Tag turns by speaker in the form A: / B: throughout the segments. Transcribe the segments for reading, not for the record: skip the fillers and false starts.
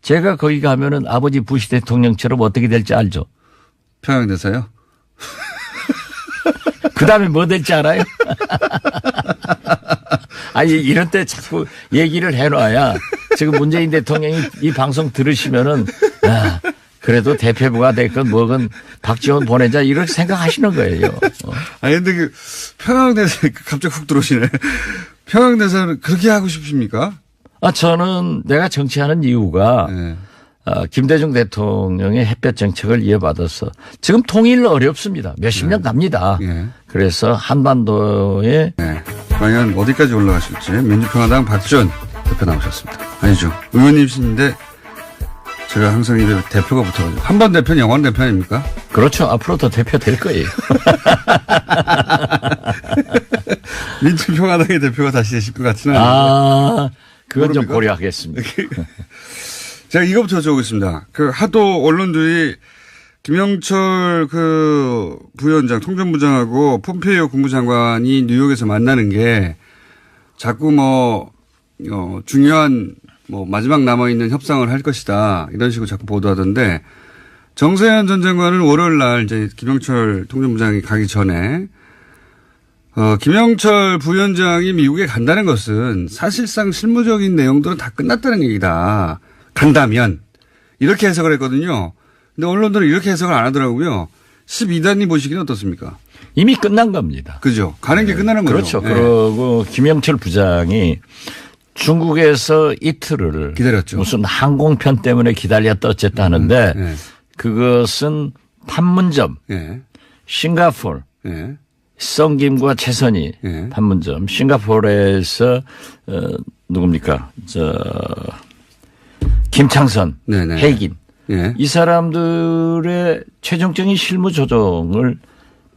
A: 제가 거기 가면은 아버지 부시 대통령처럼 어떻게 될지 알죠?
B: 평양대사요?
A: 그 다음에 뭐 될지 알아요? 아니, 이런 때 자꾸 얘기를 해놔야 지금 문재인 대통령이 이 방송 들으시면은, 야, 그래도 대표부가 됐건 뭐건 박지원 보내자 이렇게 생각하시는 거예요.
B: 아니, 근데 그 평양대사 갑자기 훅 들어오시네. 평양대사는 그렇게 하고 싶습니까?
A: 저는 내가 정치하는 이유가
B: 네.
A: 김대중 대통령의 햇볕 정책을 이어받아서 지금 통일 어렵습니다. 몇십 년 갑니다.
B: 네.
A: 그래서 한반도에
B: 네. 과연 어디까지 올라가실지 민주평화당 박지원 대표 나오셨습니다. 아니죠. 의원님이신데 제가 항상 입에 대표가 붙어가지고. 한번 대표는 영원 대표 아닙니까?
A: 그렇죠. 앞으로 더 대표 될 거예요.
B: 민주평화당의 대표가 다시 되실 것 같지는 않아요.
A: 그건 좀
B: 모릅니까?
A: 고려하겠습니다.
B: 제가 이거부터 여쭤보겠습니다. 그 하도 언론들이 김영철 그 부위원장, 통전부장하고 폼페이오 국무장관이 뉴욕에서 만나는 게 자꾸 중요한 마지막 남아있는 협상을 할 것이다. 이런 식으로 자꾸 보도하던데 정세현 전 장관은 월요일 날 이제 김영철 통전부장이 가기 전에 김영철 부위원장이 미국에 간다는 것은 사실상 실무적인 내용들은 다 끝났다는 얘기다. 간다면. 이렇게 해석을 했거든요. 근데 언론들은 이렇게 해석을 안 하더라고요. 12단이 보시기는 어떻습니까?
A: 이미 끝난 겁니다.
B: 그죠. 가는 게 끝나는
A: 그렇죠.
B: 거죠. 네.
A: 그리고 김영철 부장이 중국에서 이틀을
B: 기다렸죠.
A: 무슨 항공편 때문에 기다렸다 어쨌다 하는데
B: 네.
A: 그것은 판문점,
B: 네.
A: 싱가포르,
B: 네.
A: 썬김과 최선희
B: 네.
A: 판문점, 싱가포르에서 누굽니까? 김창선,
B: 네네.
A: 해긴.
B: 네.
A: 이 사람들의 최종적인 실무 조정을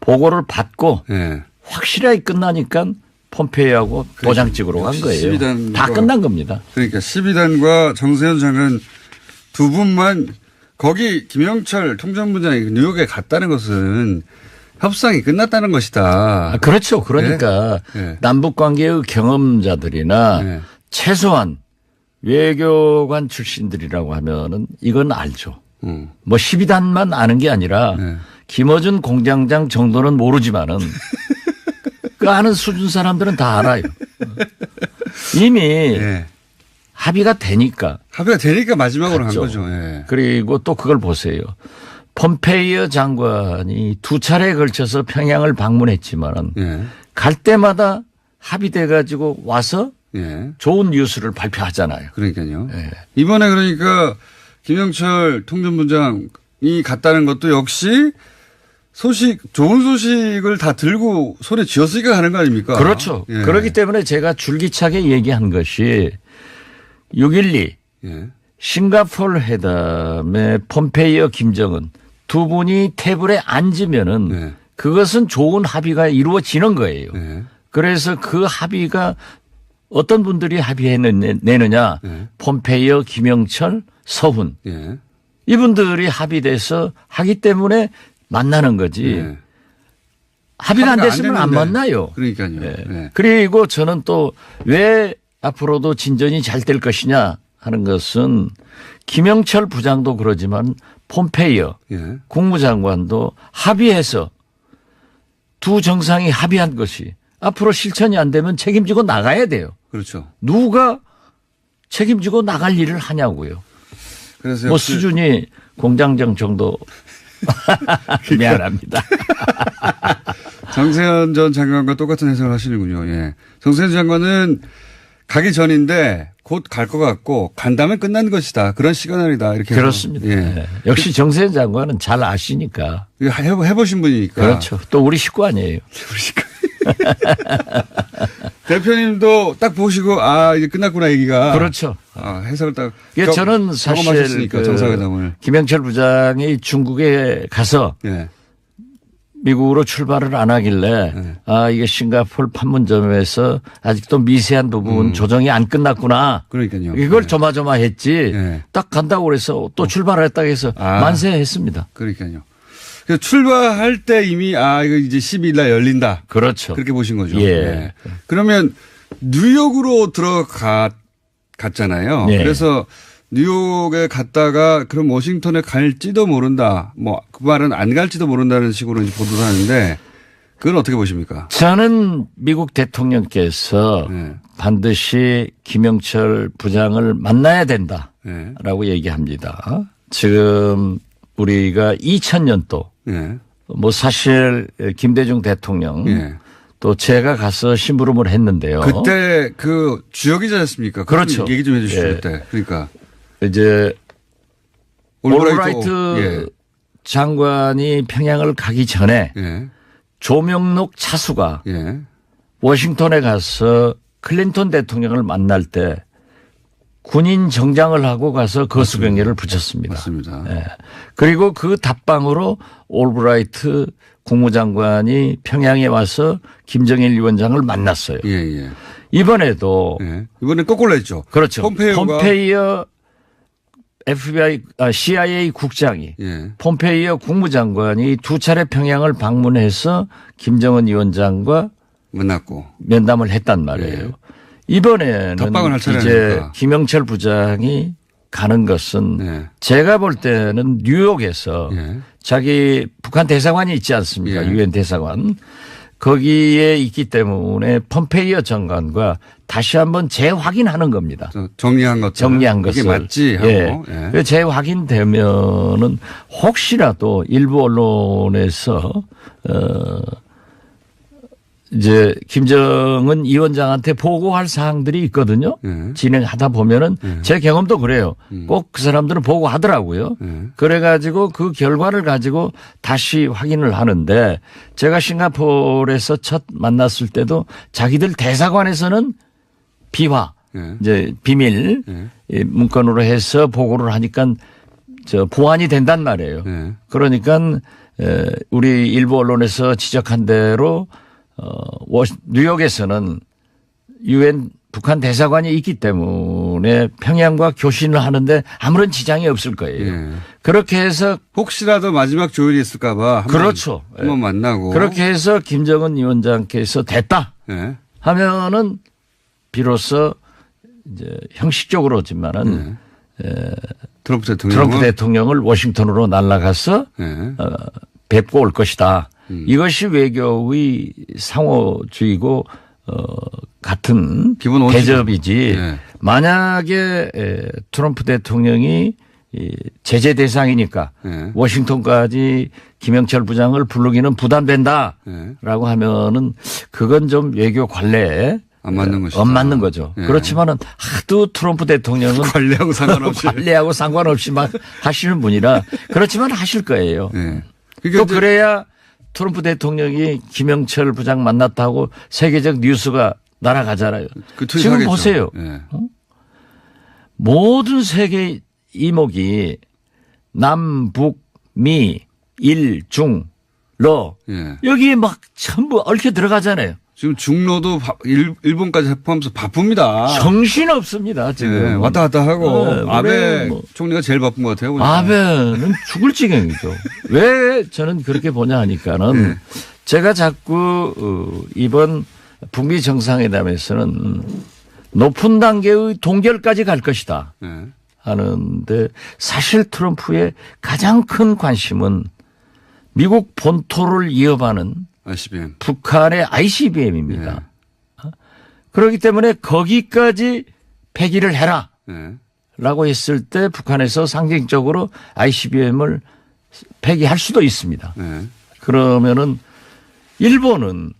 A: 보고를 받고
B: 네.
A: 확실하게 끝나니까 폼페이오하고 도장 찍으러 간 거예요. 다 끝난 겁니다.
B: 그러니까 12단과 정세현 장관 두 분만 거기 김영철 통전부장이 뉴욕에 갔다는 것은 협상이 끝났다는 것이다.
A: 그렇죠. 그러니까
B: 네.
A: 남북관계의 경험자들이나
B: 네.
A: 최소한 외교관 출신들이라고 하면은 이건 알죠. 12단만 아는 게 아니라
B: 네.
A: 김어준 공장장 정도는 모르지만은 그 아는 수준 사람들은 다 알아요. 이미
B: 네.
A: 합의가 되니까.
B: 합의가 되니까 마지막으로
A: 갔죠.
B: 한 거죠. 네.
A: 그리고 또 그걸 보세요. 폼페이오 장관이 두 차례에 걸쳐서 평양을 방문했지만은
B: 네.
A: 갈 때마다 합의돼 가지고 와서
B: 네.
A: 좋은 뉴스를 발표하잖아요.
B: 그러니까요.
A: 네.
B: 이번에 그러니까 김영철 통전부장이 갔다는 것도 역시 좋은 소식을 다 들고 손에 쥐었으니까 가는 거 아닙니까?
A: 그렇죠.
B: 예.
A: 그렇기 때문에 제가 줄기차게 얘기한 것이 6.12
B: 예.
A: 싱가포르 회담의 폼페이오 김정은 두 분이 테이블에 앉으면은
B: 네.
A: 그것은 좋은 합의가 이루어지는 거예요.
B: 네.
A: 그래서 그 합의가 어떤 분들이 합의해내느냐.
B: 네.
A: 폼페이오, 김영철, 서훈.
B: 예.
A: 이분들이 합의돼서 하기 때문에 만나는 거지.
B: 예.
A: 합의가 안 됐으면 안
B: 됐는데.
A: 만나요.
B: 그러니까요.
A: 네.
B: 네.
A: 그리고 저는 또 왜 앞으로도 진전이 잘 될 것이냐 하는 것은 김영철 부장도 그러지만 폼페이오
B: 예.
A: 국무장관도 합의해서 두 정상이 합의한 것이 앞으로 실천이 안 되면 책임지고 나가야 돼요.
B: 그렇죠.
A: 누가 책임지고 나갈 일을 하냐고요.
B: 그래서
A: 뭐
B: 역시
A: 수준이 공장장 정도. 미안합니다.
B: 정세현 전 장관과 똑같은 해석을 하시는군요. 예. 정세현 장관은 가기 전인데 곧 갈 것 같고 간다면 끝난 것이다. 그런 시그널이다. 이렇게.
A: 그렇습니다.
B: 예.
A: 네. 역시 정세현 장관은 잘 아시니까.
B: 이거 해보신 분이니까.
A: 그렇죠. 또 우리 식구 아니에요.
B: 우리 식구. 대표님도 딱 보시고 이제 끝났구나 얘기가.
A: 그렇죠.
B: 해석을 딱.
A: 저는 사실
B: 정상회담을.
A: 김영철 부장이 중국에 가서
B: 예.
A: 미국으로 출발을 안 하길래 이게 싱가포르 판문점에서 아직도 미세한 부분 조정이 안 끝났구나.
B: 그러니까요.
A: 이걸
B: 네.
A: 조마조마했지.
B: 네.
A: 딱 간다고 그래서 또 출발했다고 해서 만세했습니다.
B: 그러니까요. 그래서 출발할 때 이미 이거 이제 12일 날 열린다.
A: 그렇죠.
B: 그렇게 보신 거죠.
A: 예.
B: 네. 그러면 뉴욕으로 갔잖아요.
A: 예.
B: 그래서 뉴욕에 갔다가 그럼 워싱턴에 갈지도 모른다. 뭐 그 말은 안 갈지도 모른다는 식으로 이제 보도를 하는데 그건 어떻게 보십니까?
A: 저는 미국 대통령께서
B: 네.
A: 반드시 김영철 부장을 만나야 된다라고
B: 네.
A: 얘기합니다. 지금 우리가 2000년도
B: 네.
A: 뭐 사실 김대중 대통령
B: 네.
A: 또 제가 가서 심부름을 했는데요.
B: 그때 그 주역이잖습니까?
A: 그렇죠.
B: 얘기 좀 해주시죠.
A: 예.
B: 그때. 그러니까
A: 이제
B: 올브라이트
A: 올브라이트 장관이 평양을 가기 전에
B: 예.
A: 조명록 차수가
B: 예.
A: 워싱턴에 가서 클린턴 대통령을 만날 때 군인 정장을 하고 가서 거수경례를 붙였습니다.
B: 맞습니다.
A: 예. 그리고 그 답방으로 올브라이트 국무장관이 평양에 와서 김정일 위원장을 만났어요.
B: 예, 예.
A: 이번에도
B: 예. 이번에 거꾸로 했죠.
A: 그렇죠.
B: 폼페이오가
A: 폼페이오 FBI, CIA 국장이
B: 예.
A: 폼페이오 국무장관이 두 차례 평양을 방문해서 김정은 위원장과
B: 만났고.
A: 면담을 했단 말이에요.
B: 예.
A: 이번에는
B: 답방을 할 차례
A: 이제
B: 아닙니까?
A: 김영철 부장이 가는 것은
B: 예.
A: 제가 볼 때는 뉴욕에서
B: 예.
A: 자기 북한 대사관이 있지 않습니까?
B: 예.
A: 유엔 대사관. 거기에 있기 때문에 폼페이오 장관과 다시 한번 재확인하는 겁니다.
B: 정리한 것.
A: 정리한 것을.
B: 이게 맞지 하고.
A: 예.
B: 예.
A: 재확인되면은 혹시라도 일부 언론에서 이제 김정은 위원장한테 보고할 사항들이 있거든요.
B: 예.
A: 진행하다 보면은
B: 예.
A: 제 경험도 그래요. 꼭 그 사람들은 보고하더라고요.
B: 예.
A: 그래가지고 그 결과를 가지고 다시 확인을 하는데 제가 싱가포르에서 첫 만났을 때도 자기들 대사관에서는 비화,
B: 예.
A: 이제 비밀
B: 예.
A: 이 문건으로 해서 보고를 하니까 저 보완이 된단 말이에요.
B: 예.
A: 그러니까 우리 일부 언론에서 지적한 대로 뉴욕에서는 유엔 북한 대사관이 있기 때문에 평양과 교신을 하는데 아무런 지장이 없을 거예요.
B: 예.
A: 그렇게 해서
B: 혹시라도 마지막 조율이 있을까 봐.
A: 그렇죠.
B: 한번 만나고.
A: 그렇게 해서 김정은 위원장께서 됐다
B: 예.
A: 하면은 비로소 이제 형식적으로지만은
B: 트럼프
A: 트럼프 대통령을 워싱턴으로 날아가서
B: 예.
A: 뵙고 올 것이다. 이것이 외교의 상호주의고 같은
B: 기본 원칙.
A: 대접이지.
B: 예.
A: 만약에 트럼프 대통령이 제재 대상이니까
B: 예.
A: 워싱턴까지 김영철 부장을 부르기는 부담된다라고 하면은 그건 좀 외교 관례에
B: 안 맞는 것이다.
A: 안 맞는 거죠.
B: 예.
A: 그렇지만은 하도 트럼프 대통령은
B: 관리하고 상관없이.
A: 관리하고 상관없이 막 하시는 분이라 그렇지만 하실 거예요.
B: 예.
A: 또 그래야 트럼프 대통령이 김영철 부장 만났다고 세계적 뉴스가 날아가잖아요. 지금
B: 하겠죠.
A: 보세요.
B: 예.
A: 모든 세계 이목이 남, 북, 미, 일, 중, 러
B: 예.
A: 여기에 막 전부 얽혀 들어가잖아요.
B: 지금 중로도 일본까지 포함해서 바쁩니다.
A: 정신 없습니다. 지금.
B: 예, 왔다 갔다 하고 아베
A: 뭐.
B: 총리가 제일 바쁜 것 같아요. 보니까.
A: 아베는 죽을 지경이죠. 왜 저는 그렇게 보냐 하니까는 제가 자꾸 이번 북미 정상회담에서는 높은 단계의 동결까지 갈 것이다
B: 예.
A: 하는데 사실 트럼프의 가장 큰 관심은 미국 본토를 이어가는
B: ICBM.
A: 북한의 ICBM입니다. 그렇기 때문에 거기까지 폐기를 해라.
B: 예.
A: 라고 했을 때 북한에서 상징적으로 ICBM을 폐기할 수도 있습니다.
B: 예.
A: 그러면은 일본은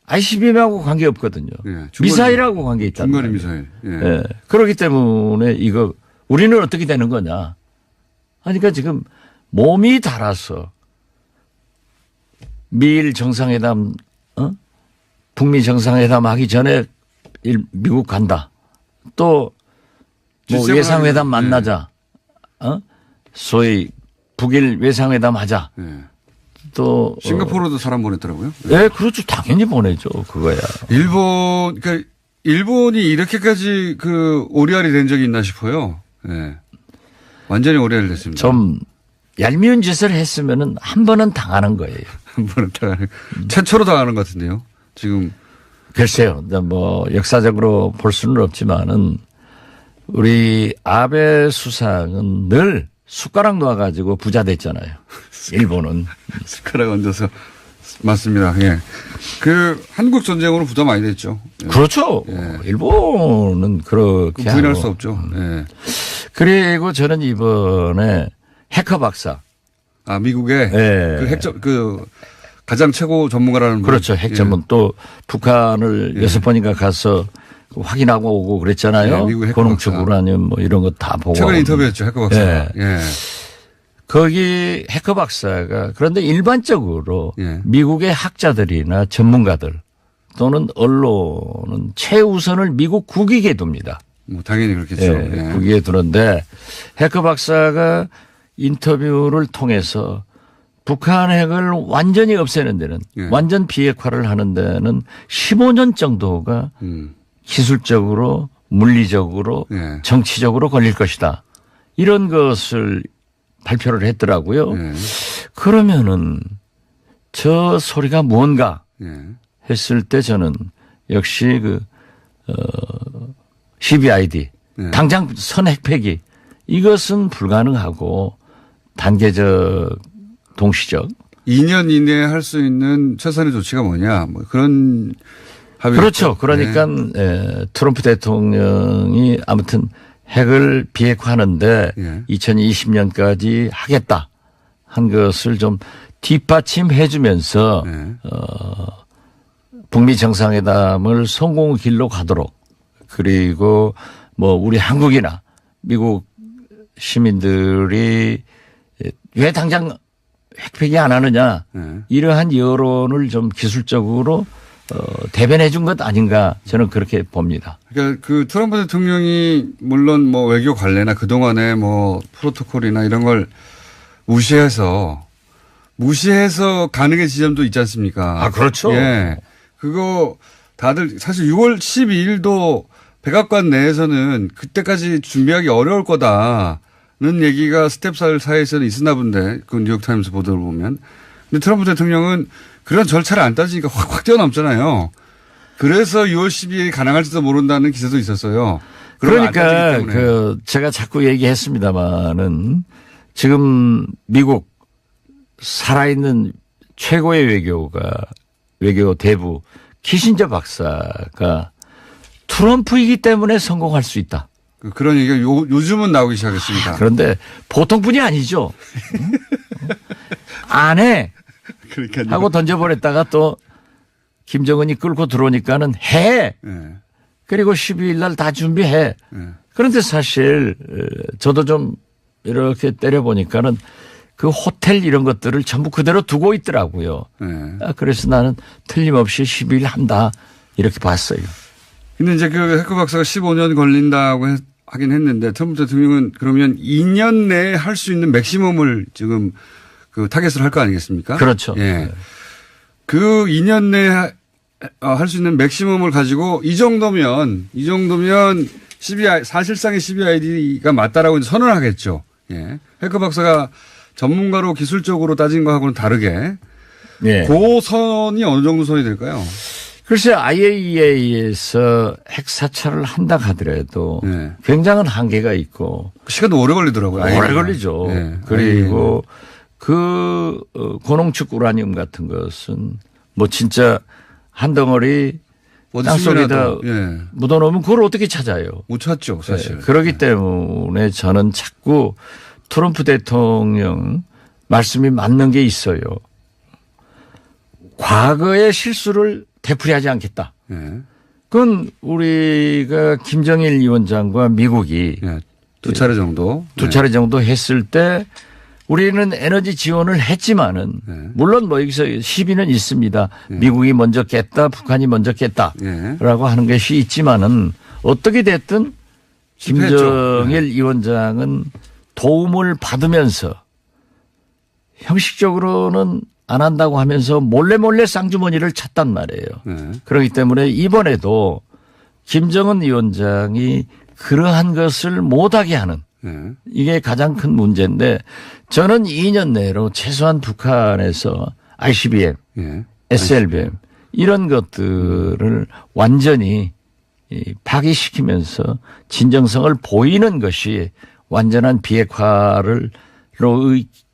A: ICBM하고 관계없거든요.
B: 예.
A: 미사일하고 관계 있다.
B: 중거리 미사일. 예.
A: 예. 그렇기 때문에 이거 우리는 어떻게 되는 거냐. 그러니까 지금 몸이 달아서 미일 정상회담, 북미 정상회담 하기 전에 미국 간다. 또 뭐 외상회담 만나자. 소위 북일 외상회담 하자.
B: 예.
A: 또
B: 싱가포르도 사람 보냈더라고요.
A: 네, 그렇죠. 당연히 보내죠. 그거야.
B: 그러니까 일본이 이렇게까지 그 오리알이 된 적이 있나 싶어요. 예. 완전히 오리알이 됐습니다.
A: 좀 얄미운 짓을 했으면은 한 번은 당하는 거예요.
B: 한 번은 당하는, 최초로 당하는 것 같은데요. 지금.
A: 글쎄요. 뭐 역사적으로 볼 수는 없지만은 우리 아베 수상은 늘 숟가락 놓아가지고 부자 됐잖아요. 일본은.
B: 숟가락 얹어서. 맞습니다. 예. 그 한국 전쟁으로 부담 많이 됐죠. 예.
A: 그렇죠.
B: 예.
A: 일본은 그렇게
B: 부인할
A: 하고.
B: 수 없죠. 예.
A: 그리고 저는 이번에 해커 박사.
B: 아 미국의
A: 예.
B: 그 가장 최고 전문가라는 분.
A: 그렇죠. 핵 전문 또 북한을 6번인가 가서 확인하고 오고 그랬잖아요.
B: 예, 미국 해커
A: 고농축
B: 박사.
A: 우라늄 뭐 이런 거 다 보고.
B: 최근에 인터뷰했죠. 해커 박사.
A: 예.
B: 예.
A: 거기 해커 박사가 그런데 일반적으로
B: 예.
A: 미국의 학자들이나 전문가들 또는 언론은 최우선을 미국 국익에 둡니다.
B: 뭐 당연히 그렇겠죠.
A: 예,
B: 예.
A: 국익에 두는데 해커 박사가 인터뷰를 통해서 북한 핵을 완전히 없애는 데는
B: 예.
A: 완전 비핵화를 하는 데는 15년 정도가 기술적으로 물리적으로
B: 예.
A: 정치적으로 걸릴 것이다. 이런 것을 발표를 했더라고요.
B: 예.
A: 그러면은 저 소리가 뭔가
B: 예.
A: 했을 때 저는 역시 CBID
B: 예.
A: 당장 선핵 폐기 이것은 불가능하고 단계적 동시적
B: 2년 이내에 할 수 있는 최선의 조치가 뭐냐. 뭐 그런 합의.
A: 그렇죠. 그러니까 트럼프 대통령이 아무튼 핵을 비핵화하는데
B: 예.
A: 2020년까지 하겠다 한 것을 좀 뒷받침해 주면서
B: 예.
A: 북미 정상회담을 성공의 길로 가도록 그리고 뭐 우리 한국이나 미국 시민들이 왜 당장 핵폐기 안 하느냐
B: 예.
A: 이러한 여론을 좀 기술적으로 대변해 준 것 아닌가 저는 그렇게 봅니다.
B: 그러니까 그 트럼프 대통령이 물론 뭐 외교 관례나 그동안의 뭐 프로토콜이나 이런 걸 무시해서 가능의 지점도 있지 않습니까?
A: 아, 그렇죠.
B: 예. 그거 다들 사실 6월 12일도 백악관 내에서는 그때까지 준비하기 어려울 거다는 얘기가 스텝 사이에서는 있었나 본데 그 뉴욕타임스 보도를 보면. 근데 트럼프 대통령은 그런 절차를 안 따지니까 확 뛰어넘잖아요. 그래서 6월 12일이 가능할지도 모른다는 기사도 있었어요.
A: 그러니까 제가 자꾸 얘기했습니다마는 지금 미국 살아있는 최고의 외교 대부 키신저 박사가 트럼프이기 때문에 성공할 수 있다.
B: 그런 얘기가 요즘은 나오기 시작했습니다.
A: 그런데 보통 분이 아니죠. 안 해.
B: 그러니까요.
A: 하고 던져버렸다가 또 김정은이 끌고 들어오니까는 해.
B: 네.
A: 그리고 12일 날 다 준비해.
B: 네.
A: 그런데 사실 저도 좀 이렇게 때려보니까는 그 호텔 이런 것들을 전부 그대로 두고 있더라고요.
B: 네.
A: 그래서 나는 틀림없이 12일 한다 이렇게 봤어요.
B: 근데 이제 그 해커 박사가 15년 걸린다고 하긴 했는데 트럼프 대통령은 그러면 2년 내에 할 수 있는 맥시멈을 지금 그 타겟을 할 거 아니겠습니까?
A: 그렇죠.
B: 예. 그 2년 내에 할 수 있는 맥시멈을 가지고 이 정도면 사실상의 CBID가 맞다라고 이제 선언을 하겠죠. 예. 해커 박사가 전문가로 기술적으로 따진 거하고는 다르게
A: 예.
B: 그 선이 어느 정도 선이 될까요?
A: 글쎄 IAEA에서 핵 사찰을 한다 하더라도
B: 네.
A: 굉장한 한계가 있고
B: 시간도 오래 걸리더라고요.
A: 오래 걸리죠.
B: 네.
A: 그리고 그 고농축 우라늄 같은 것은 뭐 진짜 한 덩어리 땅속에다
B: 예.
A: 묻어놓으면 그걸 어떻게 찾아요?
B: 못 찾죠, 사실.
A: 네. 그렇기 때문에 저는 자꾸 트럼프 대통령 말씀이 맞는 게 있어요. 과거의 실수를 되풀이하지 않겠다.
B: 예.
A: 그건 우리가 김정일 위원장과 미국이
B: 예. 두 차례 정도.
A: 두 차례 정도 했을 때 우리는 에너지 지원을 했지만은 물론 뭐 여기서 시비는 있습니다. 미국이 먼저 깼다, 북한이 먼저 깼다라고 하는 것이 있지만은 어떻게 됐든 김정일 위원장은 도움을 받으면서 형식적으로는 안 한다고 하면서 몰래 쌍주머니를 찼단 말이에요. 그렇기 때문에 이번에도 김정은 위원장이 그러한 것을 못하게 하는 이게 가장 큰 문제인데 저는 2년 내로 최소한 북한에서 ICBM, SLBM 이런 것들을 완전히 파기시키면서 진정성을 보이는 것이 완전한 비핵화로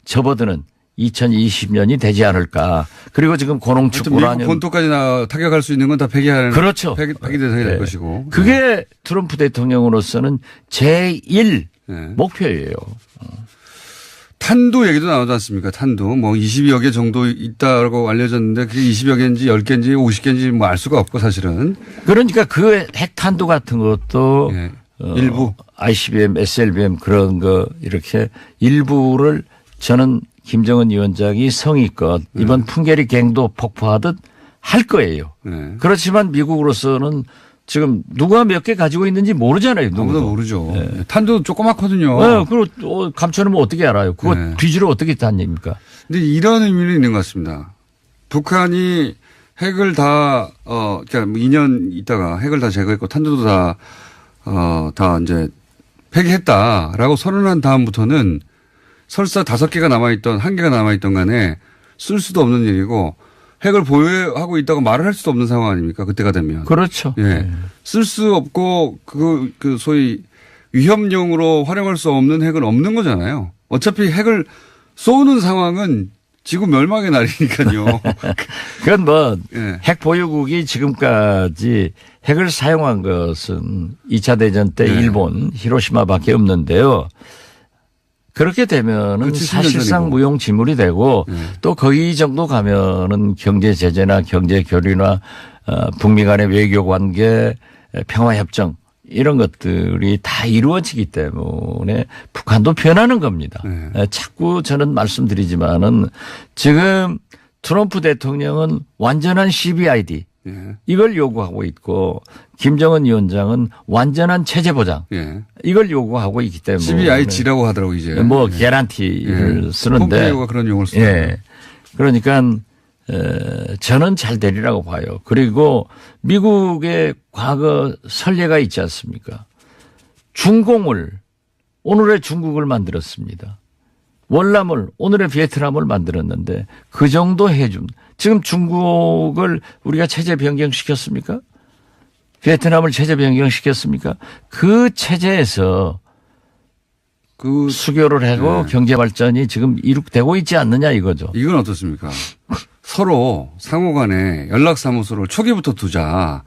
A: 접어드는 2020년이 되지 않을까. 그리고 지금 고농축으로
B: 미국 본토까지 타격할 수 있는 건 다 폐기하는.
A: 그렇죠.
B: 폐기 대상이 될 것이고.
A: 그게 트럼프 대통령으로서는 제1 목표예요.
B: 탄도 얘기도 나오지 않습니까? 탄도. 뭐 20여 개 정도 있다고 알려졌는데 그게 20여 개인지 10개인지 50개인지 뭐 알 수가 없고 사실은.
A: 그러니까 그 핵탄두 같은 것도
B: 일부
A: ICBM, SLBM 그런 거 이렇게 일부를 저는 김정은 위원장이 성의껏 이번 풍계리 갱도 폭파하듯 할 거예요. 그렇지만 미국으로서는 지금 누가 몇 개 가지고 있는지 모르잖아요.
B: 아무도 모르죠. 탄도 조그맣거든요.
A: 그리고 감춰놓으면 어떻게 알아요? 그거 뒤지로 어떻게 다닙니까?
B: 근데 이런 의미는 있는 것 같습니다. 북한이 핵을 그러니까 2년 있다가 핵을 다 제거했고 탄도도 다 이제 폐기했다라고 선언한 다음부터는 설사 5개가 남아있던 1개가 남아있던 간에 쓸 수도 없는 일이고 핵을 보유하고 있다고 말을 할 수도 없는 상황 아닙니까? 그때가 되면.
A: 그렇죠.
B: 쓸 수 없고 그 소위 위협용으로 활용할 수 없는 핵은 없는 거잖아요. 어차피 핵을 쏘는 상황은 지구 멸망의 날이니까요.
A: 그건 뭐 핵 보유국이 지금까지 핵을 사용한 것은 2차 대전 때 일본 히로시마밖에 없는데요. 그렇게 되면은 사실상 무용지물이 되고 또 거기 정도 가면은 경제 제재나 경제 교류나 북미 간의 외교 관계, 평화 협정 이런 것들이 다 이루어지기 때문에 북한도 변하는 겁니다. 자꾸 저는 말씀드리지만은 지금 트럼프 대통령은 완전한 CBID 이걸 요구하고 있고 김정은 위원장은 완전한 체제 보장 이걸 요구하고 있기 때문에
B: CBIG라고 하더라고 이제
A: 뭐 개런티를 쓰는데
B: 폼페이오가 그런 용어를 쓰더라고요.
A: 그러니까 저는 잘 되리라고 봐요. 그리고 미국의 과거 선례가 있지 않습니까? 중공을 오늘의 중국을 만들었습니다. 월남을 오늘의 베트남을 만들었는데 그 정도 해준 지금 중국을 우리가 체제 변경시켰습니까? 베트남을 체제 변경시켰습니까? 그 체제에서 수교를 하고 경제 발전이 지금 이룩되고 있지 않느냐 이거죠.
B: 이건 어떻습니까? 서로 상호 간에 연락사무소를 초기부터 두자.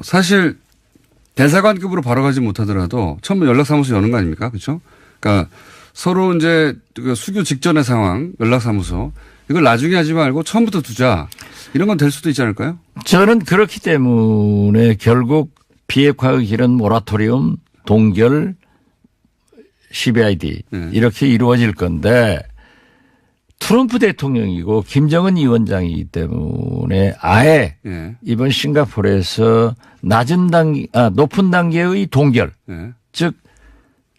B: 사실 대사관급으로 바로 가지 못하더라도 처음에 연락사무소 여는 거 아닙니까? 그렇죠? 그러니까 서로 이제 수교 직전의 상황, 연락사무소 이걸 나중에 하지 말고 처음부터 두자. 이런 건 될 수도 있지 않을까요?
A: 저는 그렇기 때문에 결국 비핵화의 길은 모라토리움, 동결, CBID 이렇게 이루어질 건데 트럼프 대통령이고 김정은 위원장이기 때문에 아예 이번 싱가포르에서 높은 단계의 동결 즉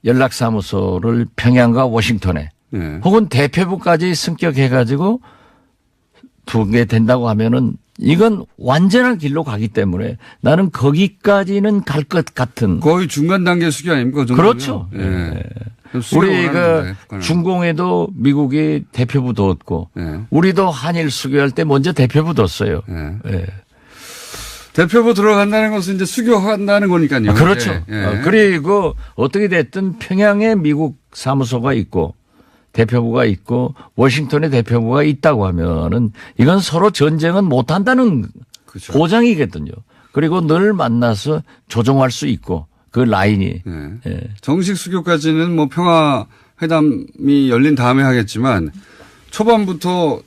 A: 연락사무소를 평양과 워싱턴에 혹은 대표부까지 승격해가지고 두게 된다고 하면은 이건 완전한 길로 가기 때문에 나는 거기까지는 갈 것 같은.
B: 거의 중간 단계 수교 아닙니까? 그
A: 그렇죠. 우리가 중공에도 미국이 대표부 뒀고 우리도 한일 수교할 때 먼저 대표부 뒀어요.
B: 대표부 들어간다는 것은 이제 수교한다는 거니까요.
A: 그렇죠. 그리고 어떻게 됐든 평양에 미국 사무소가 있고 대표부가 있고 워싱턴에 대표부가 있다고 하면은 이건 서로 전쟁은 못한다는 그렇죠. 보장이거든요. 그리고 늘 만나서 조정할 수 있고 그 라인이.
B: 정식 수교까지는 뭐 평화회담이 열린 다음에 하겠지만 초반부터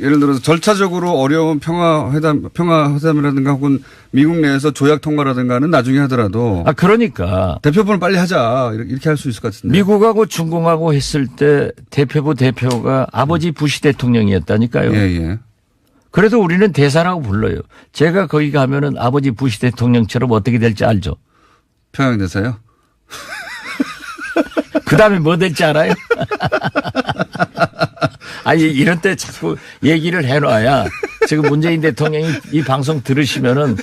B: 예를 들어서 절차적으로 어려운 평화회담이라든가 혹은 미국 내에서 조약 통과라든가는 나중에 하더라도.
A: 그러니까.
B: 대표부는 빨리 하자. 이렇게 할 수 있을 것 같은데.
A: 미국하고 중공하고 했을 때 대표가 아버지 부시 대통령이었다니까요. 그래도 우리는 대사라고 불러요. 제가 거기 가면은 아버지 부시 대통령처럼 어떻게 될지 알죠?
B: 평양대사요?
A: 그 다음에 뭐 될지 알아요? 아니, 이런 때 자꾸 얘기를 해놔야 지금 문재인 대통령이 이 방송 들으시면은,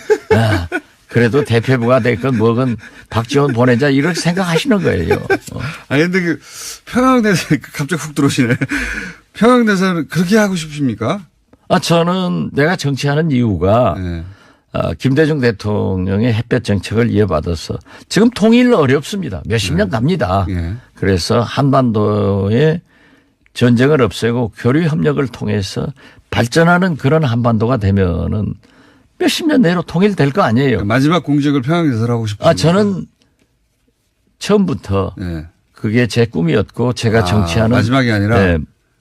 A: 그래도 대표부가 됐건 뭐건 박지원 보내자 이렇게 생각하시는 거예요.
B: 아니, 근데 평양대사 갑자기 훅 들어오시네. 평양대사는 그렇게 하고 싶습니까?
A: 저는 내가 정치하는 이유가 김대중 대통령의 햇볕 정책을 이어받아서 지금 통일 어렵습니다. 몇십 년 갑니다.
B: 예.
A: 그래서 한반도의 전쟁을 없애고 교류 협력을 통해서 발전하는 그런 한반도가 되면은 몇십 년 내로 통일될 거 아니에요.
B: 마지막 공직을 평양에서 하고 싶으신
A: 저는 처음부터
B: 네.
A: 그게 제 꿈이었고 제가 정치하는
B: 마지막이 아니라
A: 네,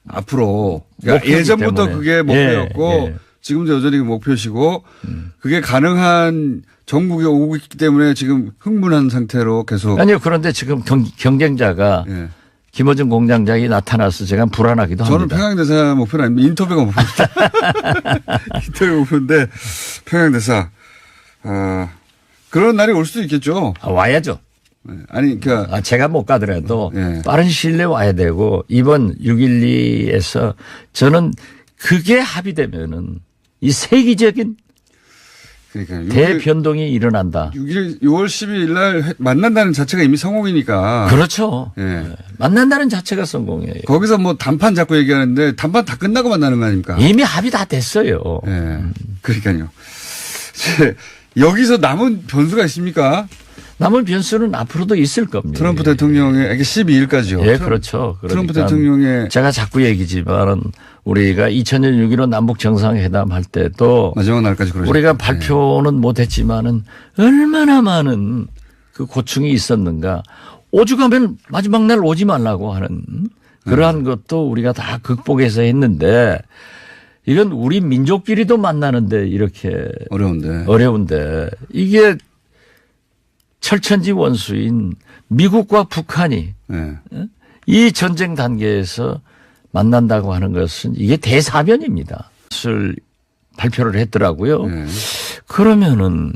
B: 앞으로 그러니까
A: 목표이기
B: 예전부터
A: 때문에.
B: 그게 목표였고
A: 예.
B: 지금도 여전히 목표시고 그게 가능한 전국에 오고 있기 때문에 지금 흥분한 상태로 계속
A: 아니요. 그런데 지금 경쟁자가
B: 예.
A: 김어준 공장장이 나타나서 제가 불안하기도
B: 저는
A: 합니다.
B: 평양대사 목표는 아닙니다. 인터뷰가 목표입니다. 인터뷰 목표인데 평양대사 그런 날이 올 수도 있겠죠.
A: 와야죠.
B: 아니 그러니까
A: 제가 못 가더라도
B: 예.
A: 빠른 시일 내에 와야 되고 이번 6.12에서 저는 그게 합의되면은 이 세계적인
B: 그러니까
A: 대변동이 일어난다.
B: 6월 12일 날 만난다는 자체가 이미 성공이니까.
A: 그렇죠.
B: 예.
A: 만난다는 자체가 성공이에요.
B: 거기서 뭐 단판 자꾸 얘기하는데 단판 다 끝나고 만나는 거 아닙니까?
A: 이미 합의 다 됐어요.
B: 예. 그러니까요. 여기서 남은 변수가 있습니까?
A: 남은 변수는 앞으로도 있을 겁니다.
B: 트럼프 대통령의 이게 12일까지요.
A: 예, 그렇죠.
B: 트럼프
A: 그러니까
B: 대통령의
A: 제가 자꾸 얘기지만은 우리가 2000년 6.15 남북 정상회담 할 때도
B: 마지막 날까지 그러셨죠.
A: 우리가 발표는 못했지만은 얼마나 많은 그 고충이 있었는가. 오죽하면 마지막 날 오지 말라고 하는 그러한 것도 우리가 다 극복해서 했는데 이건 우리 민족끼리도 만나는데 이렇게 어려운데 이게 철천지 원수인 미국과 북한이
B: 네.
A: 이 전쟁 단계에서 만난다고 하는 것은 이게 대사변입니다. 그것을 발표를 했더라고요.
B: 네.
A: 그러면은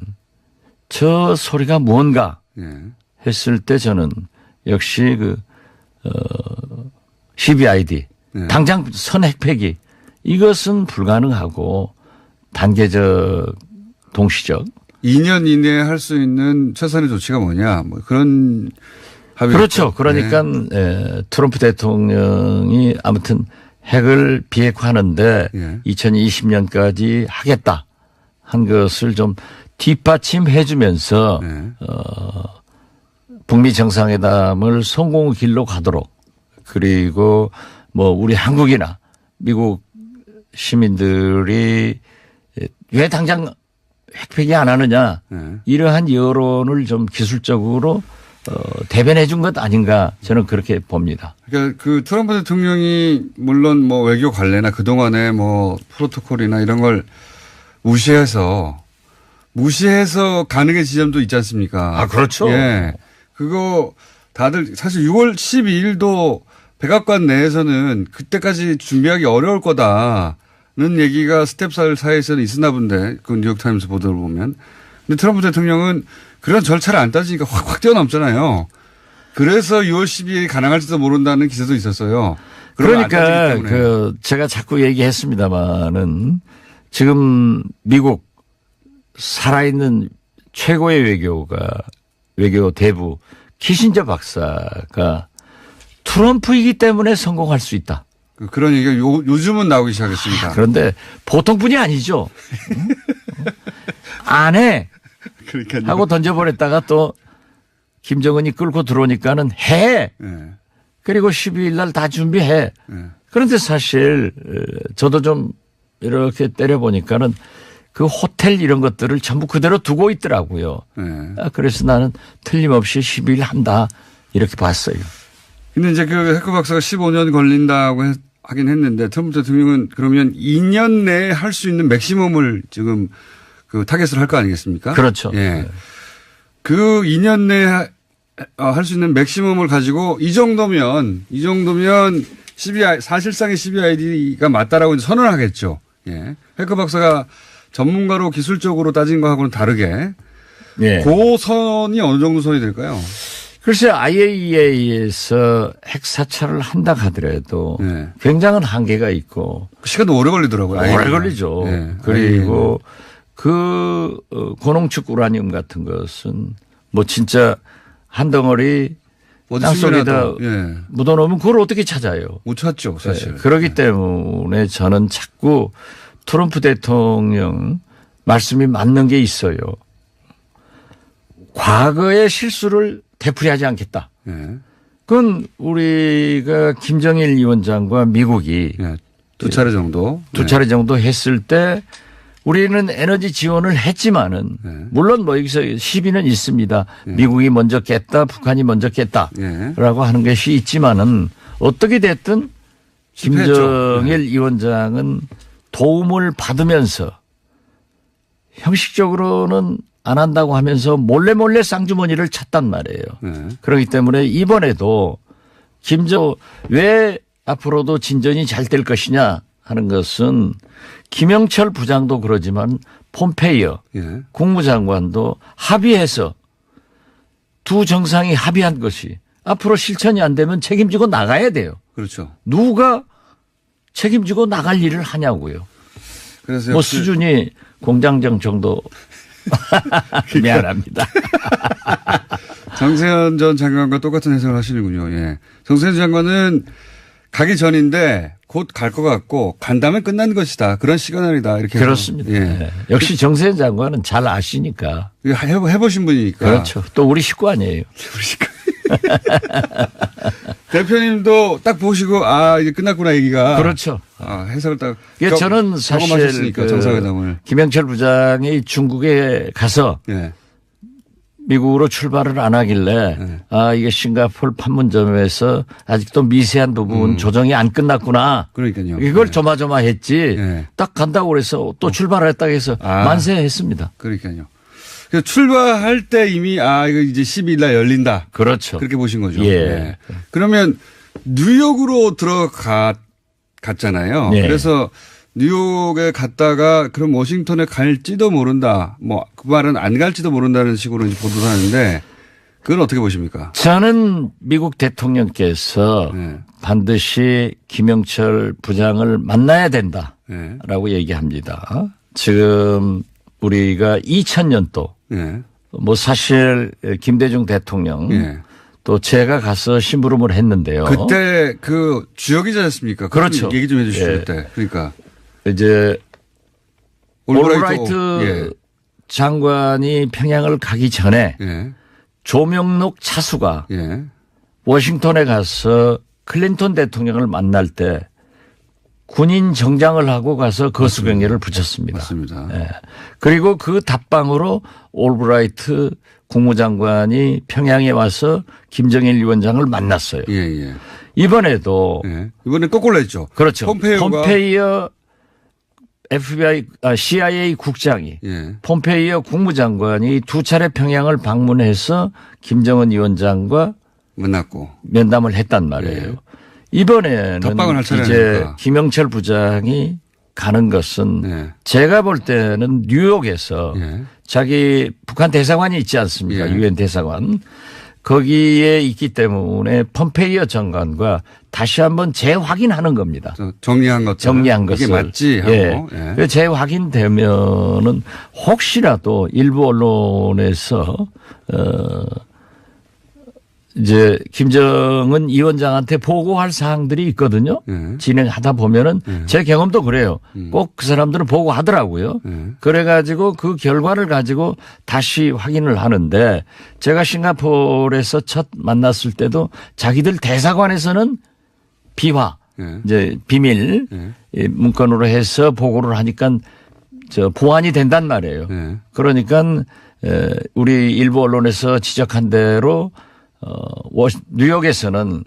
A: 저 소리가 뭔가
B: 네.
A: 했을 때 저는 역시 CBID
B: 네.
A: 당장 선핵 폐기 이것은 불가능하고 단계적 동시적
B: 2년 이내에 할 수 있는 최선의 조치가 뭐냐 뭐 그런 합의.
A: 그렇죠. 그러니까 트럼프 대통령이 아무튼 핵을 비핵화하는데 2020년까지 하겠다 한 것을 좀 뒷받침해 주면서 북미 정상회담을 성공의 길로 가도록 그리고 뭐 우리 한국이나 미국 시민들이 왜 당장 핵폐기 안 하느냐 이러한 여론을 좀 기술적으로 대변해 준 것 아닌가 저는 그렇게 봅니다.
B: 그러니까 그 트럼프 대통령이 물론 뭐 외교 관례나 그동안의 뭐 프로토콜이나 이런 걸 무시해서 가능의 지점도 있지 않습니까?
A: 그렇죠.
B: 예. 그거 다들 사실 6월 12일도 백악관 내에서는 그때까지 준비하기 어려울 거다는 얘기가 스텝 사이에서는 있었나 본데 그 뉴욕타임스 보도를 보면. 근데 트럼프 대통령은 그런 절차를 안 따지니까 확 뛰어넘잖아요. 그래서 6월 12일이 가능할지도 모른다는 기사도 있었어요.
A: 그러니까 제가 자꾸 얘기했습니다마는 지금 미국 살아있는 최고의 외교 대부 키신저 박사가 트럼프이기 때문에 성공할 수 있다.
B: 그런 얘기가 요즘은 나오기 시작했습니다.
A: 그런데 보통 분이 아니죠. 안 해.
B: 그러니까요.
A: 하고 던져버렸다가 또 김정은이 끌고 들어오니까는 해.
B: 네.
A: 그리고 12일 날 다 준비해.
B: 네.
A: 그런데 사실 저도 좀 이렇게 때려보니까는 그 호텔 이런 것들을 전부 그대로 두고 있더라고요.
B: 네.
A: 그래서 나는 틀림없이 12일 한다 이렇게 봤어요.
B: 근데 이제 그 해커 박사가 15년 걸린다고 하긴 했는데 트럼프 대통령은 그러면 2년 내에 할 수 있는 맥시멈을 지금 그 타겟을 할 거 아니겠습니까?
A: 그렇죠.
B: 예. 그 2년 내에 할 수 있는 맥시멈을 가지고 이 정도면 사실상의 CBID가 맞다라고 선언하겠죠. 예. 해커 박사가 전문가로 기술적으로 따진 거하고는 다르게 그 선이 어느 정도 선이 될까요?
A: 글쎄 IAEA에서 핵 사찰을 한다 하더라도 굉장한 한계가 있고
B: 시간도 오래 걸리더라고요.
A: 오래 걸리죠. 그리고 그 고농축 우라늄 같은 것은 뭐 진짜 한 덩어리 땅속에다 묻어놓으면 그걸 어떻게 찾아요?
B: 못 찾죠, 사실.
A: 그렇기 때문에 저는 자꾸 트럼프 대통령 말씀이 맞는 게 있어요. 과거의 실수를 되풀이하지 않겠다.
B: 예.
A: 그건 우리가 김정일 위원장과 미국이
B: 예. 두 차례 정도.
A: 두 차례 정도 했을 때 우리는 에너지 지원을 했지만은 물론 뭐 여기서 시비는 있습니다. 미국이 먼저 깼다, 북한이 먼저 깼다라고 하는 것이 있지만은 어떻게 됐든 김정일 위원장은 도움을 받으면서 형식적으로는 안 한다고 하면서 몰래 쌍주머니를 찼단 말이에요. 그렇기 때문에 이번에도 왜 앞으로도 진전이 잘 될 것이냐 하는 것은 김영철 부장도 그러지만 폼페이오 국무장관도 합의해서 두 정상이 합의한 것이 앞으로 실천이 안 되면 책임지고 나가야 돼요.
B: 그렇죠.
A: 누가 책임지고 나갈 일을 하냐고요.
B: 그래서
A: 뭐 수준이 공장장 정도 미안합니다.
B: 정세현 전 장관과 똑같은 해석을 하시는군요. 예. 정세현 장관은 가기 전인데 곧 갈 것 같고 간다면 끝난 것이다. 그런 시그널이다. 이렇게.
A: 그렇습니다.
B: 예.
A: 네. 역시 정세현 장관은 잘 아시니까.
B: 해보신 분이니까.
A: 그렇죠. 또 우리 식구 아니에요.
B: 우리 식구. 대표님도 딱 보시고 이제 끝났구나 얘기가.
A: 그렇죠.
B: 해석을 딱.
A: 저는 사실
B: 정상회담을.
A: 김영철 부장이 중국에 가서 미국으로 출발을 안 하길래 이게 싱가포르 판문점에서 아직도 미세한 부분 조정이 안 끝났구나.
B: 그러니까요.
A: 이걸 조마조마했지. 딱 간다고 그래서 또 출발했다고 해서 만세했습니다.
B: 그러니까요. 출발할 때 이미 이거 이제 12일 날 열린다.
A: 그렇죠.
B: 그렇게 보신 거죠.
A: 예.
B: 네. 그러면 뉴욕으로 갔잖아요. 그래서 뉴욕에 갔다가 그럼 워싱턴에 갈지도 모른다. 뭐 그 말은 안 갈지도 모른다는 식으로 이제 보도를 하는데 그건 어떻게 보십니까?
A: 저는 미국 대통령께서 반드시 김영철 부장을 만나야 된다라고 얘기합니다. 지금 우리가 2000년도 뭐 사실 김대중 대통령 또 제가 가서 심부름을 했는데요.
B: 그때 그 주역이지 않습니까?
A: 그렇죠.
B: 얘기 좀 해 주시죠. 그때. 그러니까.
A: 이제 올브라이트 장관이 평양을 가기 전에 조명록 차수가 워싱턴에 가서 클린턴 대통령을 만날 때 군인 정장을 하고 가서 거수경례를 붙였습니다.
B: 맞습니다.
A: 그리고 그 답방으로 올브라이트 국무장관이 평양에 와서 김정일 위원장을 만났어요. 이번에도
B: 이번에 거꾸로 했죠.
A: 그렇죠.
B: 폼페이오
A: FBI, CIA 국장이 폼페이오 국무장관이 두 차례 평양을 방문해서 김정은 위원장과
B: 만났고
A: 면담을 했단 말이에요. 이번에는 이제 김영철 부장이 가는 것은 제가 볼 때는 뉴욕에서 자기 북한 대사관이 있지 않습니까? 유엔 대사관. 거기에 있기 때문에 폼페이오 장관과 다시 한번 재확인하는 겁니다.
B: 정리한 것을. 이게 맞지 하고.
A: 재확인되면은 혹시라도 일부 언론에서 이제 김정은 위원장한테 보고할 사항들이 있거든요. 진행하다 보면은 제 경험도 그래요. 꼭 그 사람들은 보고하더라고요. 그래가지고 그 결과를 가지고 다시 확인을 하는데 제가 싱가포르에서 첫 만났을 때도 자기들 대사관에서는 비화, 이제 비밀 문건으로 해서 보고를 하니까 보완이 된단 말이에요. 그러니까 우리 일부 언론에서 지적한 대로 뉴욕에서는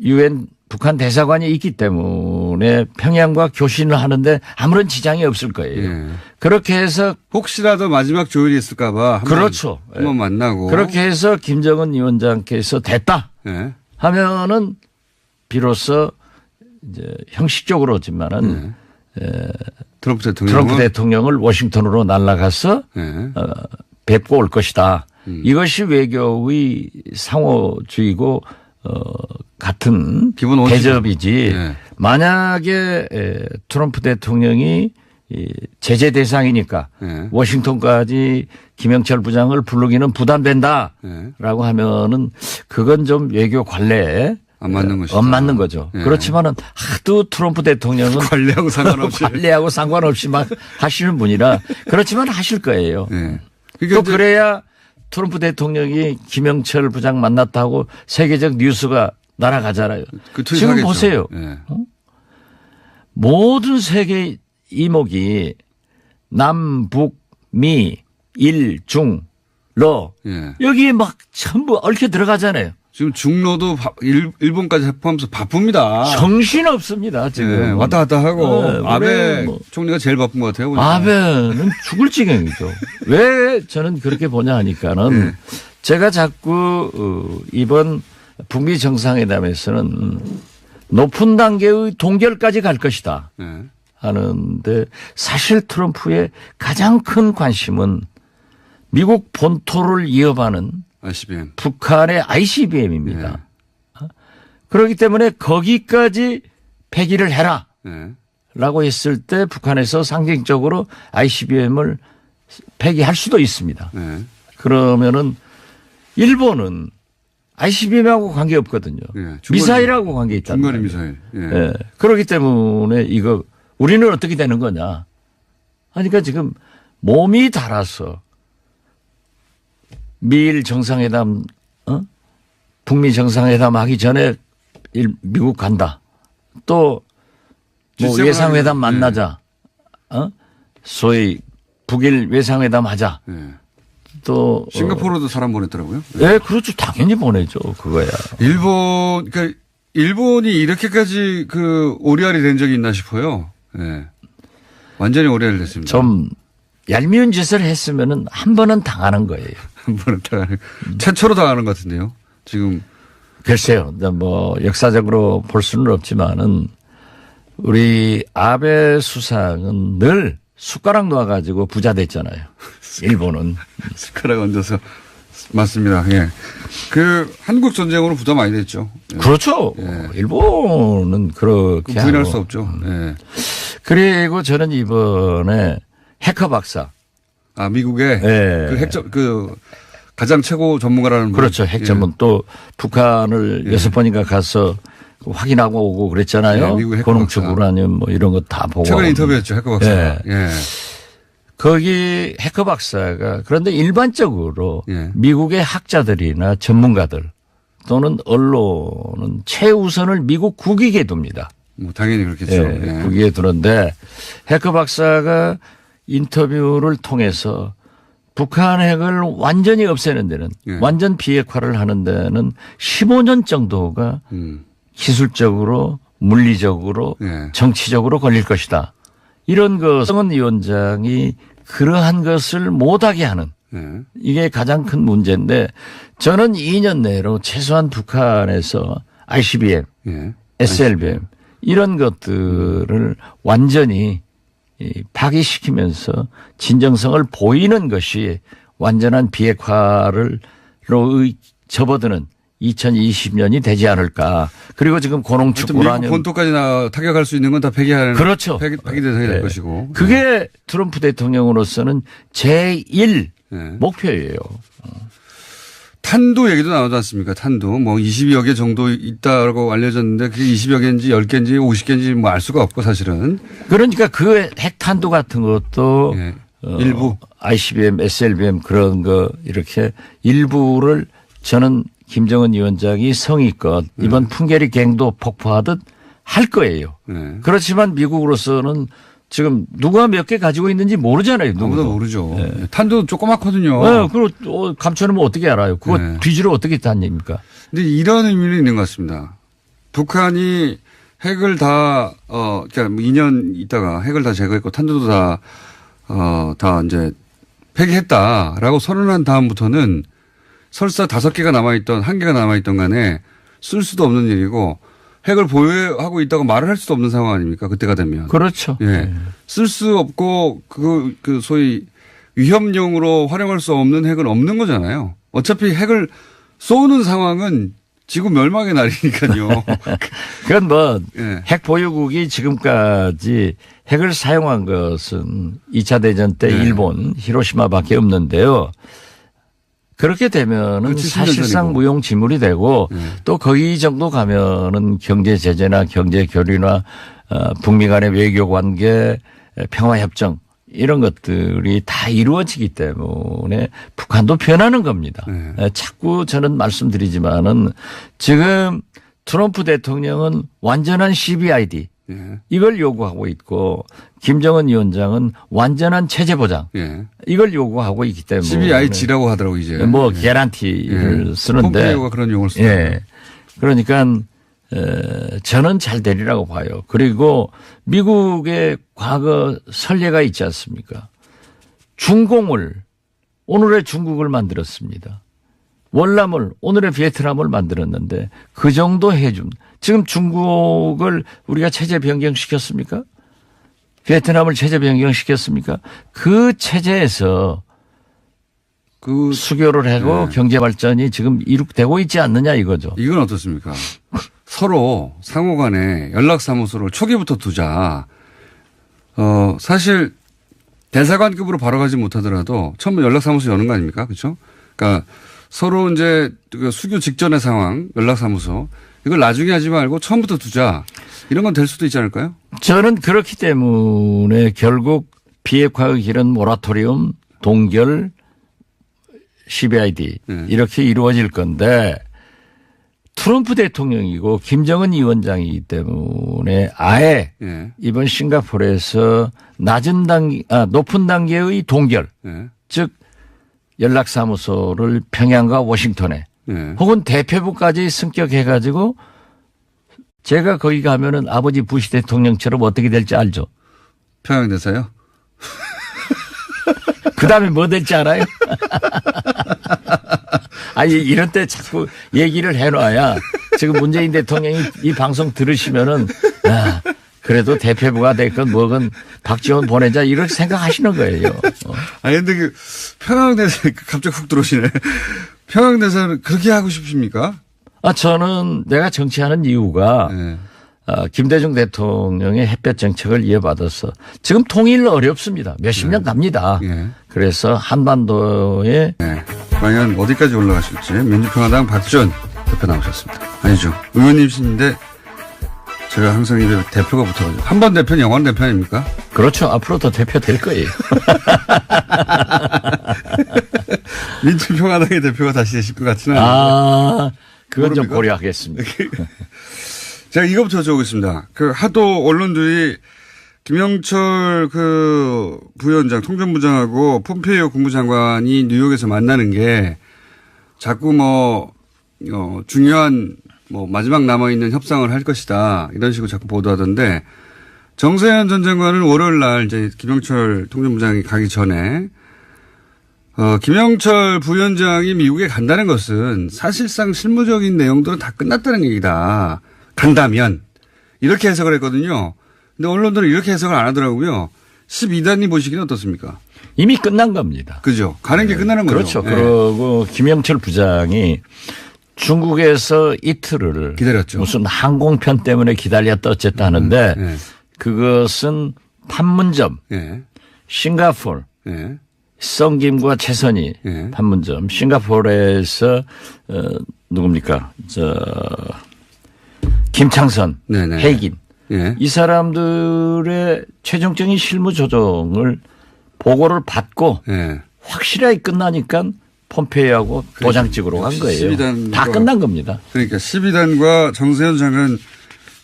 A: 유엔 북한 대사관이 있기 때문에 평양과 교신을 하는데 아무런 지장이 없을 거예요. 그렇게 해서
B: 혹시라도 마지막 조율이 있을까 봐
A: 그렇죠.
B: 한번 만나고
A: 그렇게 해서 김정은 위원장께서 됐다 하면은 비로소 이제 형식적으로지만은
B: 트럼프
A: 대통령을 워싱턴으로 날아가서 뵙고 올 것이다. 이것이 외교의 상호주의고 같은 대접이지. 만약에 트럼프 대통령이 제재 대상이니까 워싱턴까지 김영철 부장을 부르기는 부담된다라고 하면은 그건 좀 외교 관례에
B: 안 맞는 것이다.
A: 안 맞는 거죠.
B: 예.
A: 그렇지만은 하도 트럼프 대통령은
B: 관리하고 상관없이.
A: 관리하고 상관없이 막 하시는 분이라 그렇지만 하실 거예요.
B: 예.
A: 또 그래야 트럼프 대통령이 김영철 부장 만났다고 세계적 뉴스가 날아가잖아요.
B: 그
A: 지금
B: 하겠죠.
A: 보세요.
B: 예.
A: 모든 세계 이목이 남, 북, 미, 일, 중, 러
B: 예.
A: 여기에 막 전부 얽혀 들어가잖아요.
B: 지금 중로도 일본까지 포함해서 바쁩니다.
A: 정신 없습니다 지금.
B: 예, 왔다 갔다 하고 아베
A: 뭐.
B: 총리가 제일 바쁜 것 같아요. 보니까.
A: 아베는 죽을 지경이죠. 왜 저는 그렇게 보냐 하니까는 제가 자꾸 이번 북미 정상회담에서는 높은 단계의 동결까지 갈 것이다
B: 예.
A: 하는데 사실 트럼프의 가장 큰 관심은 미국 본토를 이어가는
B: ICBM.
A: 북한의 ICBM입니다. 그렇기 때문에 거기까지 폐기를 해라.
B: 예.
A: 라고 했을 때 북한에서 상징적으로 ICBM을 폐기할 수도 있습니다.
B: 예.
A: 그러면은 일본은 ICBM하고 관계없거든요.
B: 예.
A: 미사일하고 관계 있다.
B: 중거리 미사일. 예.
A: 예. 그렇기 때문에 이거 우리는 어떻게 되는 거냐. 그러니까 지금 몸이 달아서 미일 정상회담, 북미 정상회담 하기 전에 미국 간다. 또 뭐 외상회담 만나자. 소위 북일 외상회담 하자.
B: 예.
A: 또
B: 싱가포르도 사람 보냈더라고요.
A: 네, 그렇죠. 당연히 보내죠. 그거야.
B: 그러니까 일본이 이렇게까지 오리알이 된 적이 있나 싶어요. 예. 완전히 오리알이 됐습니다.
A: 좀 얄미운 짓을 했으면은 한 번은 당하는 거예요.
B: 한 번은 당하는, 최초로 당하는 것 같은데요. 지금.
A: 글쎄요. 뭐 역사적으로 볼 수는 없지만은 우리 아베 수상은 늘 숟가락 놓아가지고 부자 됐잖아요. 일본은.
B: 숟가락 얹어서. 맞습니다. 예. 한국 전쟁으로 부담 많이 됐죠. 예.
A: 그렇죠.
B: 예.
A: 일본은 그렇게
B: 부인할
A: 하고.
B: 수 없죠. 예.
A: 그리고 저는 이번에 해커 박사.
B: 아, 미국의
A: 예.
B: 가장 최고 전문가라는 분.
A: 그렇죠. 핵 전문 또 북한을 6번인가 가서 확인하고 오고 그랬잖아요.
B: 예, 미국 해커
A: 고농축
B: 박사.
A: 우라늄 뭐 이런 거 다 보고.
B: 최근에 인터뷰했죠. 해커 박사.
A: 예.
B: 예.
A: 거기 해커 박사가 그런데 일반적으로
B: 예.
A: 미국의 학자들이나 전문가들 또는 언론은 최우선을 미국 국익에 둡니다.
B: 뭐 당연히 그렇겠죠.
A: 예,
B: 예.
A: 국익에 두는데 해커 박사가 인터뷰를 통해서 북한 핵을 완전히 없애는 데는
B: 예.
A: 완전 비핵화를 하는 데는 15년 정도가 기술적으로 물리적으로
B: 예.
A: 정치적으로 걸릴 것이다. 이런 것은 위원장이 그러한 것을 못하게 하는
B: 예.
A: 이게 가장 큰 문제인데 저는 2년 내로 최소한 북한에서 ICBM,
B: 예.
A: SLBM 이런 것들을 완전히 파기시키면서 진정성을 보이는 것이 완전한 비핵화로 접어드는 2020년이 되지 않을까. 그리고 지금 고농축
B: 미국
A: 우라늄
B: 본토까지 타격할 수 있는 건 다 폐기하는.
A: 그렇죠.
B: 폐기 대상이 될
A: 네.
B: 것이고.
A: 그게 트럼프 대통령으로서는 제1
B: 네.
A: 목표예요.
B: 탄도 얘기도 나오지 않습니까? 탄도. 뭐 20여 개 정도 있다고 알려졌는데 그게 20여 개인지 10개인지 50개인지 뭐 알 수가 없고 사실은.
A: 그러니까 그 핵탄두 같은 것도
B: 예. 일부.
A: ICBM, SLBM 그런 거 이렇게 일부를 저는 김정은 위원장이 성의껏 이번 풍계리 갱도 폭파하듯 할 거예요.
B: 네.
A: 그렇지만 미국으로서는 지금 누가 몇 개 가지고 있는지 모르잖아요.
B: 아무도
A: 누구도.
B: 모르죠. 탄도 조그맣거든요.
A: 네, 그걸 감춰놓으면 어떻게 알아요? 그거
B: 네.
A: 뒤지로 어떻게 다닙니까?
B: 근데 이런 의미는 있는 것 같습니다. 북한이 핵을 그러니까 2년 있다가 핵을 다 제거했고 탄도도 다 이제 폐기했다라고 선언한 다음부터는 설사 5개가 남아있던 1개가 남아있던 간에 쓸 수도 없는 일이고 핵을 보유하고 있다고 말을 할 수도 없는 상황 아닙니까? 그때가 되면.
A: 그렇죠.
B: 예. 쓸 수 없고 그 소위 위협용으로 활용할 수 없는 핵은 없는 거잖아요. 어차피 핵을 쏘는 상황은 지구 멸망의 날이니까요.
A: 그건 뭐
B: 예.
A: 핵 보유국이 지금까지 핵을 사용한 것은 2차 대전 때
B: 네.
A: 일본 히로시마밖에 없는데요. 그렇게 되면은
B: 그렇지, 10년
A: 사실상
B: 전이고.
A: 무용지물이 되고
B: 네.
A: 또 거기 정도 가면은 경제 제재나 경제 교류나 북미 간의 외교 관계, 평화 협정 이런 것들이 다 이루어지기 때문에 북한도 변하는 겁니다.
B: 네.
A: 자꾸 저는 말씀드리지만은 지금 트럼프 대통령은 완전한 CBID
B: 예.
A: 이걸 요구하고 있고 김정은 위원장은 완전한 체제 보장
B: 예.
A: 이걸 요구하고 있기 때문에
B: CBIG라고 하더라고 이제.
A: 뭐
B: 예.
A: 개런티를
B: 예.
A: 쓰는데
B: 폼페이오가 그런 용어를 쓰죠.
A: 예. 그러니까 저는 잘 되리라고 봐요. 그리고 미국의 과거 선례가 있지 않습니까? 중공을 오늘의 중국을 만들었습니다. 월남을 오늘의 베트남을 만들었는데 그 정도 해준 지금 중국을 우리가 체제 변경시켰습니까? 베트남을 체제 변경시켰습니까? 그 체제에서
B: 그
A: 수교를 하고
B: 네.
A: 경제 발전이 지금 이룩되고 있지 않느냐 이거죠.
B: 이건 어떻습니까? 서로 상호 간에 연락사무소를 초기부터 두자. 사실 대사관급으로 바로 가지 못하더라도 처음에 연락사무소 여는 거 아닙니까? 그렇죠? 그러니까 서로 이제 그 수교 직전의 상황, 연락사무소 이걸 나중에 하지 말고 처음부터 두자. 이런 건 될 수도 있지 않을까요?
A: 저는 그렇기 때문에 결국 비핵화의 길은 모라토리움, 동결, CBID
B: 네.
A: 이렇게 이루어질 건데 트럼프 대통령이고 김정은 위원장이기 때문에 아예
B: 예.
A: 이번 싱가포르에서 높은 단계의 동결,
B: 예.
A: 즉 연락사무소를 평양과 워싱턴에
B: 예.
A: 혹은 대표부까지 승격해가지고 제가 거기 가면은 아버지 부시 대통령처럼 어떻게 될지 알죠?
B: 평양대사요?
A: 그 다음에 뭐 될지 알아요? 아니, 이런 때 자꾸 얘기를 해놔야 지금 문재인 대통령이 이 방송 들으시면은, 야, 그래도 대표부가 됐건 뭐건 박지원 보내자 이렇게 생각하시는 거예요.
B: 아니, 근데 그 평양대사 갑자기 훅 들어오시네. 평양대사는 그렇게 하고 싶습니까?
A: 저는 내가 정치하는 이유가
B: 네.
A: 김대중 대통령의 햇볕 정책을 이어받아서 지금 통일 어렵습니다. 몇십 년 갑니다.
B: 예.
A: 그래서 한반도에
B: 네. 과연 어디까지 올라가실지 민주평화당 박지원 대표 나오셨습니다. 아니죠. 의원님이신데 제가 항상 입에 대표가 붙어가지고 한 번 대표는 영원 대표 아닙니까?
A: 그렇죠. 앞으로 더 대표 될 거예요.
B: 민주평화당의 대표가 다시 되실 것 같지는 않은데.
A: 그건 좀
B: 모릅니까?
A: 고려하겠습니다.
B: 제가 이거부터 여쭤보겠습니다. 그 하도 언론들이 김영철 그 부위원장 통전부장하고 폼페이오 국무장관이 뉴욕에서 만나는 게 자꾸 중요한 마지막 남아있는 협상을 할 것이다. 이런 식으로 자꾸 보도하던데 정세현 전 장관은 월요일 날 이제 김영철 통전부장이 가기 전에 김영철 부위원장이 미국에 간다는 것은 사실상 실무적인 내용들은 다 끝났다는 얘기다. 간다면 이렇게 해석을 했거든요. 근데 언론들은 이렇게 해석을 안 하더라고요. 12단이 보시기는 어떻습니까?
A: 이미 끝난 겁니다.
B: 그죠. 가는 게 끝나는 거죠.
A: 그렇죠.
B: 네.
A: 그리고 김영철 부장이 중국에서 이틀을
B: 기다렸죠.
A: 무슨 항공편 때문에 기다렸다 어쨌다 하는데
B: 네.
A: 그것은 판문점,
B: 예.
A: 싱가포르,
B: 예.
A: 성김과 최선희
B: 예.
A: 판문점, 싱가포르에서 누굽니까? 김창선,
B: 네네.
A: 해긴
B: 예.
A: 이 사람들의 최종적인 실무 조정을 보고를 받고
B: 예.
A: 확실하게 끝나니까 폼페이오하고 도장찍으로 간 거예요.
B: 12단
A: 다 끝난 겁니다.
B: 그러니까 12단과 정세현 장관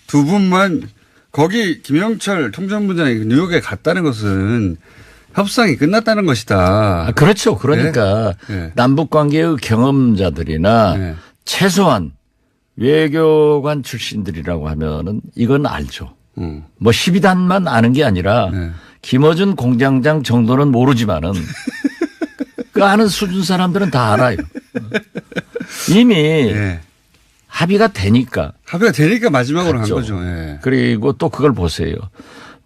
B: 두 분만 거기 김영철 통전부장이 뉴욕에 갔다는 것은 협상이 끝났다는 것이다.
A: 그렇죠. 그러니까
B: 네.
A: 남북관계의 경험자들이나
B: 네.
A: 최소한 외교관 출신들이라고 하면은 이건 알죠. 뭐 12단만 아는 게 아니라
B: 네.
A: 김어준 공장장 정도는 모르지만은 그 아는 수준 사람들은 다 알아요. 이미
B: 예.
A: 합의가 되니까.
B: 합의가 되니까 마지막으로
A: 갔죠.
B: 한 거죠. 예.
A: 그리고 또 그걸 보세요.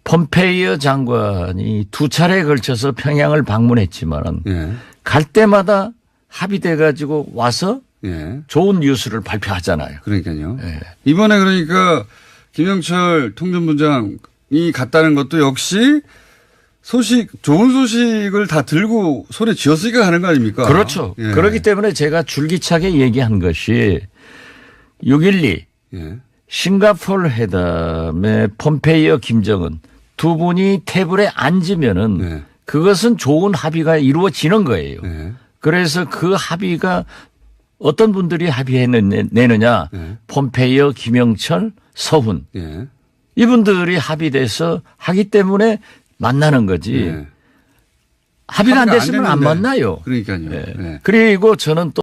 A: 폼페이오 장관이 두 차례에 걸쳐서 평양을 방문했지만은
B: 예.
A: 갈 때마다 합의돼 가지고 와서
B: 예.
A: 좋은 뉴스를 발표하잖아요.
B: 그러니까요.
A: 예.
B: 이번에 그러니까 김영철 통전부장이 갔다는 것도 역시 좋은 소식을 다 들고 손에 쥐었으니까 가는 거 아닙니까?
A: 그렇죠.
B: 예.
A: 그렇기 때문에 제가 줄기차게 얘기한 것이 6.12
B: 예.
A: 싱가포르 회담에 폼페이오 김정은 두 분이 테이블에 앉으면은
B: 네.
A: 그것은 좋은 합의가 이루어지는 거예요.
B: 네.
A: 그래서 그 합의가 어떤 분들이 합의해내느냐.
B: 네.
A: 폼페이오, 김영철, 서훈.
B: 예.
A: 이분들이 합의돼서 하기 때문에 만나는 거지.
B: 예.
A: 합의가 안 됐으면 안
B: 됐는데.
A: 만나요.
B: 그러니까요.
A: 예.
B: 예.
A: 그리고 저는 또